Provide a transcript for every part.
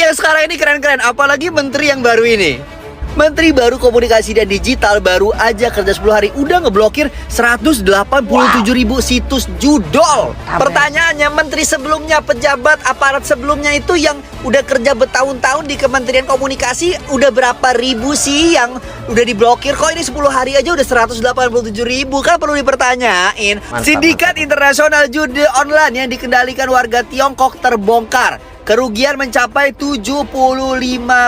yang sekarang ini keren-keren, apalagi menteri yang baru ini. Menteri baru komunikasi dan digital baru aja kerja 10 hari udah ngeblokir 187.000 situs judol. Pertanyaannya, menteri sebelumnya, pejabat aparat sebelumnya itu yang udah kerja bertahun-tahun di Kementerian Komunikasi udah berapa ribu sih yang udah diblokir? Kok ini 10 hari aja udah 187.000? Kan perlu dipertanyain. Sindikat internasional judi online yang dikendalikan warga Tiongkok terbongkar. Kerugian mencapai 75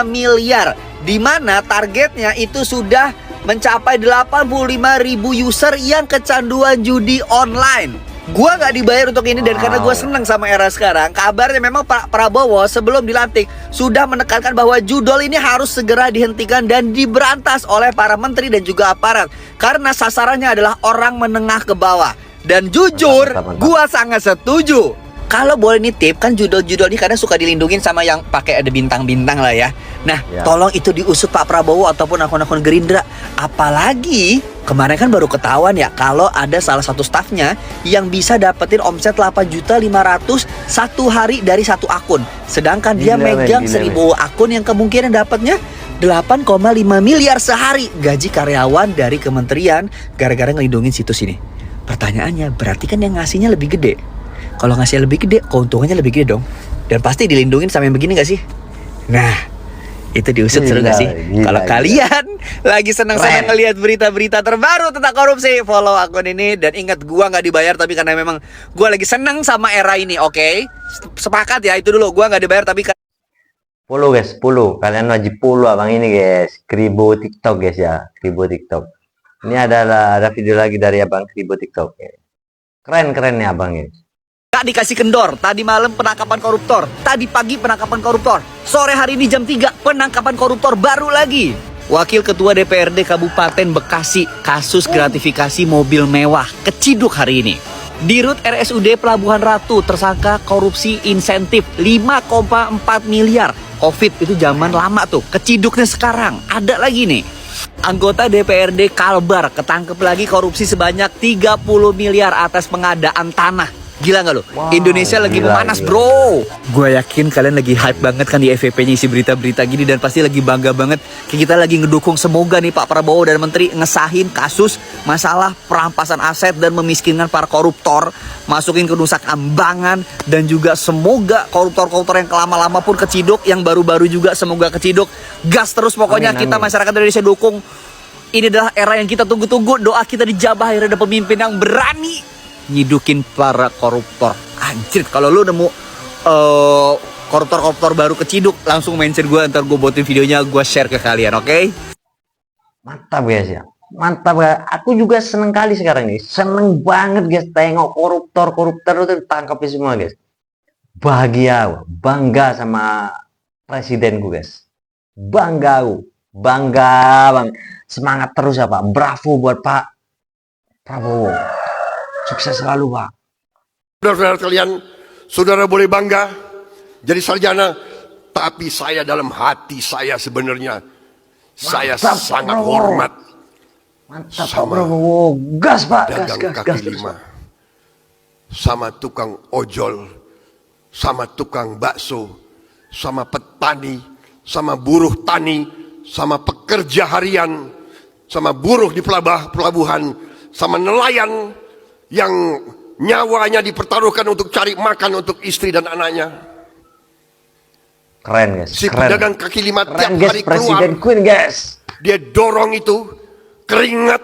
miliar, di mana targetnya itu sudah mencapai 85.000 user yang kecanduan judi online. Gua nggak dibayar untuk ini, dan karena gua seneng sama era sekarang, kabarnya memang Pak Prabowo sebelum dilantik sudah menekankan bahwa judol ini harus segera dihentikan dan diberantas oleh para menteri dan juga aparat, karena sasarannya adalah orang menengah ke bawah. Dan jujur, gua sangat setuju. Kalau boleh nitip, kan judol-judol ini kadang suka dilindungin sama yang pakai ada bintang-bintang lah ya. Nah, tolong itu diusut Pak Prabowo ataupun akun-akun Gerindra. Apalagi kemarin kan baru ketahuan ya, kalau ada salah satu stafnya yang bisa dapetin omset 8.500.000 satu hari dari satu akun. Sedangkan dia megang 1.000 akun yang kemungkinan dapatnya 8,5 miliar sehari gaji karyawan dari kementerian gara-gara ngelindungin situs ini. Pertanyaannya, berarti kan yang ngasihnya lebih gede. Kalau ngasih lebih gede, keuntungannya lebih gede dong. Dan pasti dilindungin sama yang begini gak sih? Nah, itu diusut seru gak sih? Kalau kalian lagi senang-senang ngelihat berita-berita terbaru tentang korupsi, follow akun ini. Dan ingat, gua gak dibayar, tapi karena memang gua lagi senang sama era ini, oke? Sepakat ya, itu dulu. Gua gak dibayar, tapi follow guys, follow. Kalian wajib follow abang ini guys. Kribo TikTok guys ya, Kribo TikTok. Ini ada video lagi dari abang Kribo TikTok. Keren-keren nih abang guys. Gak dikasih kendor. Tadi malam penangkapan koruptor, tadi pagi penangkapan koruptor, sore hari ini jam 3 penangkapan koruptor baru lagi. Wakil Ketua DPRD Kabupaten Bekasi, kasus gratifikasi mobil mewah keciduk hari ini. Dirut RSUD Pelabuhan Ratu, tersangka korupsi insentif 5,4 miliar. Covid itu zaman lama tuh, keciduknya sekarang ada lagi nih. Anggota DPRD Kalbar ketangkep lagi korupsi sebanyak 30 miliar atas pengadaan tanah. Gila gak lo? Indonesia lagi memanas bro. Gue yakin kalian lagi hype banget kan di FVP-nya isi berita-berita gini, dan pasti lagi bangga banget. Kita lagi ngedukung, semoga nih Pak Prabowo dan Menteri ngesahin kasus masalah perampasan aset dan memiskinkan para koruptor, masukin ke Nusa Kambangan. Dan juga semoga koruptor-koruptor yang lama-lama pun keciduk, yang baru-baru juga semoga keciduk. Gas terus pokoknya, kita masyarakat Indonesia dukung. Ini adalah era yang kita tunggu-tunggu. Doa kita dijabah, akhirnya ada pemimpin yang berani nyidukin para koruptor. Anjir, kalau lu nemu koruptor-koruptor baru keciduk, langsung mention gue, ntar gue buatin videonya, gue share ke kalian, oke? Mantap guys ya, mantap guys. Aku juga seneng kali sekarang nih, seneng banget guys tengok koruptor-koruptor itu ditangkapin semua guys. Bahagia, bangga sama presidenku guys. Bangga bang. Semangat terus ya Pak, bravo buat Pak Prabowo. Sukses selalu Pak. Saudara-saudara sekalian, saudara boleh bangga jadi sarjana, tapi saya dalam hati saya sebenarnya saya sangat hormat. Mantap Pak Prabowo. Gas Pak, gas. Sama tukang ojol, sama tukang bakso, sama petani, sama buruh tani, sama pekerja harian, sama buruh di pelabuhan, sama nelayan yang nyawanya dipertaruhkan untuk cari makan untuk istri dan anaknya. Keren guys. Si pedagang kaki lima tiap hari Presiden keluar, Queen guys. dia dorong itu keringat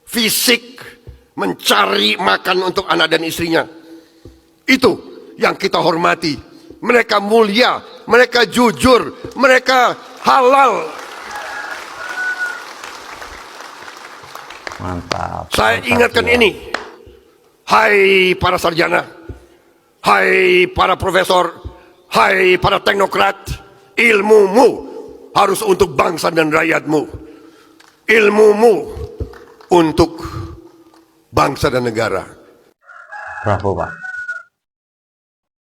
fisik mencari makan untuk anak dan istrinya. Itu yang kita hormati. Mereka mulia, mereka jujur, mereka halal. Mantap. Saya ingatkan ini. Hai para sarjana, hai para profesor, hai para teknokrat, ilmumu harus untuk bangsa dan rakyatmu. Ilmumu untuk bangsa dan negara. Bravo Pak.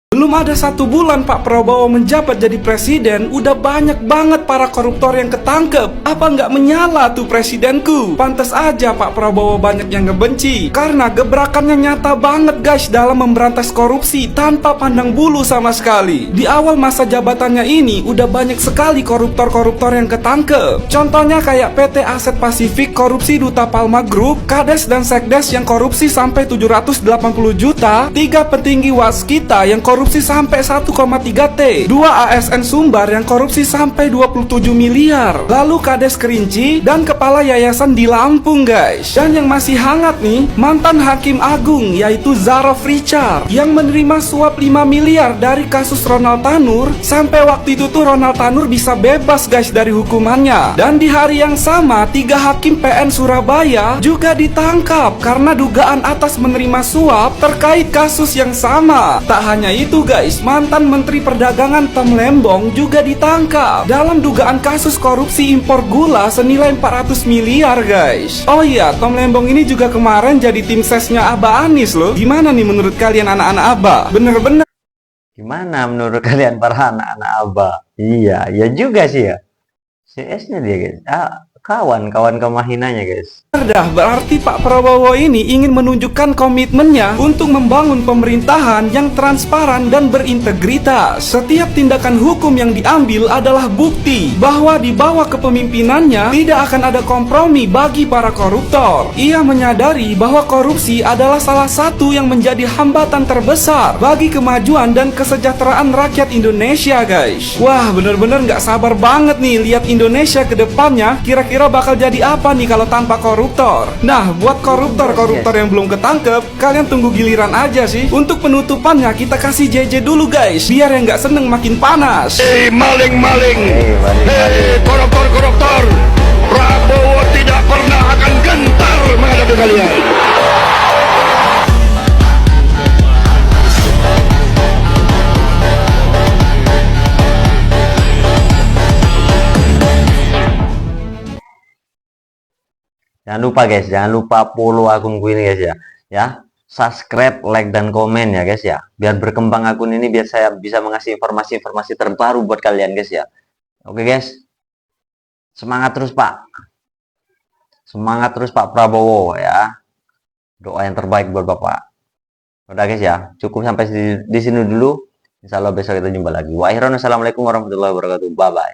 Belum ada 1 bulan Pak Prabowo menjabat jadi presiden, udah banyak banget para koruptor yang ketangkep. Apa nggak menyala tuh presidenku? Pantes aja Pak Prabowo banyak yang ngebenci, karena gebrakannya nyata banget guys dalam memberantas korupsi tanpa pandang bulu sama sekali. Di awal masa jabatannya ini udah banyak sekali koruptor-koruptor yang ketangkep. Contohnya kayak PT Aset Pasifik korupsi Duta Palma Group, Kades dan Sekdes yang korupsi sampai 780 juta, 3 petinggi waskita yang korupsi sampai 1,3 T, 2 ASN Sumbar yang korupsi sampai 27 miliar, lalu Kades Kerinci dan Kepala Yayasan di Lampung guys. Dan yang masih hangat nih, mantan Hakim Agung yaitu Zarof Richard yang menerima suap 5 miliar dari kasus Ronald Tanur, sampai waktu itu tuh Ronald Tanur bisa bebas guys dari hukumannya. Dan di hari yang sama 3 hakim PN Surabaya juga ditangkap karena dugaan atas menerima suap terkait kasus yang sama. Tak hanya itu guys, mantan Menteri Perdagangan Tom Lembong juga ditangkap dalam dugaan kasus korupsi impor gula senilai 400 miliar guys. Oh iya, Tom Lembong ini juga kemarin jadi tim sesnya Abah Anis loh. Gimana nih menurut kalian anak-anak Abah? Bener-bener Gimana menurut kalian para anak-anak Abah? Iya, ya juga sih ya. CS-nya dia guys. Kawan kemahinanya guys. dah, berarti Pak Prabowo ini ingin menunjukkan komitmennya untuk membangun pemerintahan yang transparan dan berintegritas. Setiap tindakan hukum yang diambil adalah bukti bahwa di bawah kepemimpinannya tidak akan ada kompromi bagi para koruptor. Ia menyadari bahwa korupsi adalah salah satu yang menjadi hambatan terbesar bagi kemajuan dan kesejahteraan rakyat Indonesia guys. Wah, bener-bener nggak sabar banget nih lihat Indonesia ke depannya kira-kira bakal jadi apa nih kalau tanpa koruptor. Nah, buat koruptor yang belum ketangkep, kalian tunggu giliran aja sih. Untuk penutupannya kita kasih JJ dulu guys, biar yang nggak seneng makin panas. Hei maling-maling, hei koruptor-koruptor, Prabowo tidak pernah akan gentar menghadapi kalian. Jangan lupa guys, jangan lupa follow akun gue ini guys ya. Ya, subscribe, like dan komen ya guys ya. Biar berkembang akun ini, biar saya bisa mengasih informasi-informasi terbaru buat kalian guys ya. Oke guys. Semangat terus Pak. Semangat terus Pak Prabowo ya. Doa yang terbaik buat Bapak. Udah guys ya, cukup sampai di sini dulu. Insya Allah besok kita jumpa lagi. Wassalamualaikum warahmatullahi wabarakatuh. Bye bye.